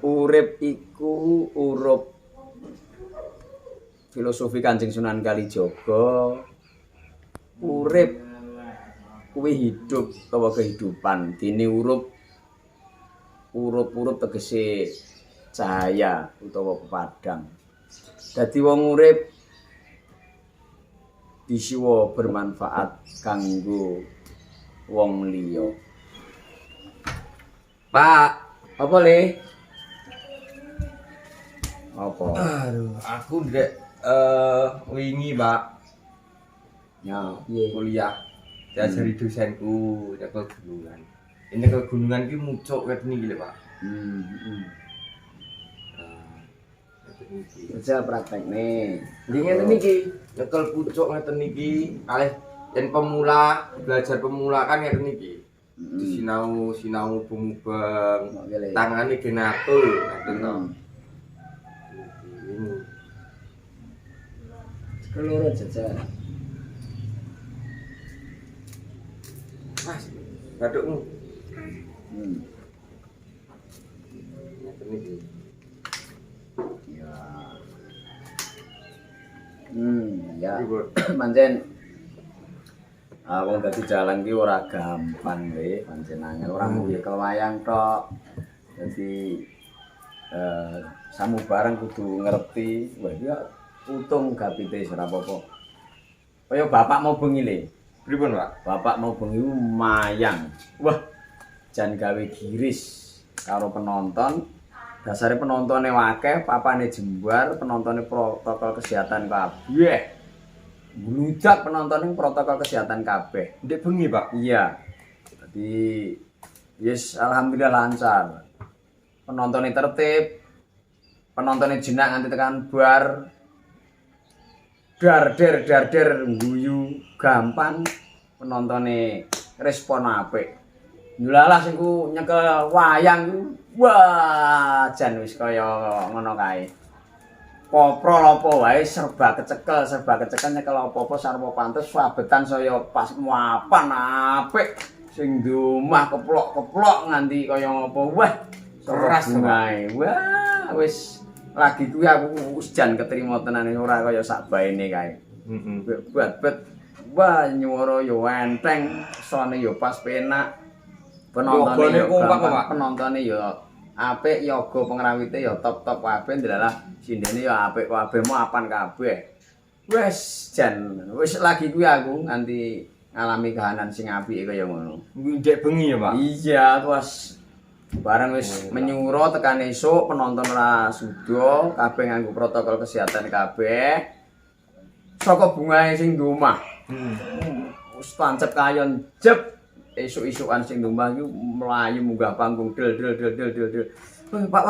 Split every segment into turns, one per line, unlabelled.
Urip iku urup filosofi Kanjeng Sunan Kalijaga. Urip kuwi hidup utawa kehidupan. Dene urup tegese cahaya utawa pepadang. Dadi wong urip disiwa bermanfaat kanggo wong liya. Pak, apa le? Apa?
Aduh, aku ndek wingi, Pak.
Ya, piye?
Kuliah. Diajari dosenku nyekel gunungan. Ini nyekel gunungan ki mucuk ngeten iki lho, Pak.
Jajal praktekne.
Nggih ngeten iki, nyekel pucuk ngeten iki, kalih yen pemula, belajar pemula kan ngeten iki. Sinau mubeng, tangane genatul ngeten to. Ini.
Keloro jajal.
Mas, gadukmu. Ngeten iki.
Ya. Ya. Pancen wong dadi jalan ki ora gampang we, pancen angel ora mung nyekel wayang tok. Dadi samubarang kudu ngerti, wah ya untung gapite ora apa-apa. Kaya bapak mau bengi le.
Pripun, Pak?
Bapak mau bengi mayang. Wah, jan gawe giris karo penonton. Dasare penontone akeh, papane jembar, penontone protokol kesehatan kabeh. Bludak penonton protokol kesehatan kabeh.
Ndek bengi, Pak.
Iya. Jadi yes alhamdulillah lancar. Penontonnya tertib. Penontonnya jenak nganti tekan bar. Dar guyu gampang. Penontonnya respon apik. Nyulalah sing ku nyekel wayang ku. Wah, jan wis kaya ngono kae. Poprol apa wae serba kecekel nyekel apa-apa sarwa pantes sabetan saya pas mapan apik sing domah keplok nganti kaya apa wah keras wae. Wah, wis lagi kuwi aku wis jan ketrima tenan ora kaya sak baene kae. Bet wah nyuwara yo enteng, sone yo pas penak. Penontonnya yo gampang, penontonnya yo apik, yoga pengrawite yo top kabeh ndelalah sindene yo apik kabeh mau apan kabeh. Wis jan, wis lagi kuwi aku nganti ngalami kahanan sing apike kaya ngono.
Ndek bengi ya, Pak?
Iya, terus bareng wis menyuro tekan esuk penonton ora sudo, kabeh nganggo protokol kesehatan kabeh. Saka bungae sing domah. Wis pancet kayon jep. Esuk-esukan sing domah iki mlayu munggah panggung del. Pak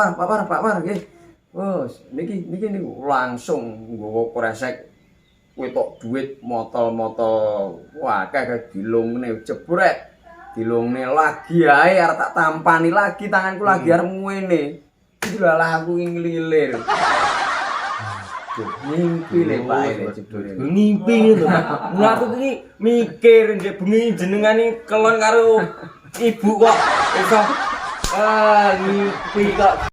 War nggih. Wes niki langsung nggawa kresek wetok duit motol-motol. Wah, akeh dilungne jebrek. Dilungne lagi ae arep tak tampani lagi tanganku lagi arep ngene. Iki lho aku nglilir. Mimpi le Pak jebule.
Ngimpi lho. Lah aku iki mikir ndek bengi jenengane kelon karo ibu kok iso ngimpi kok.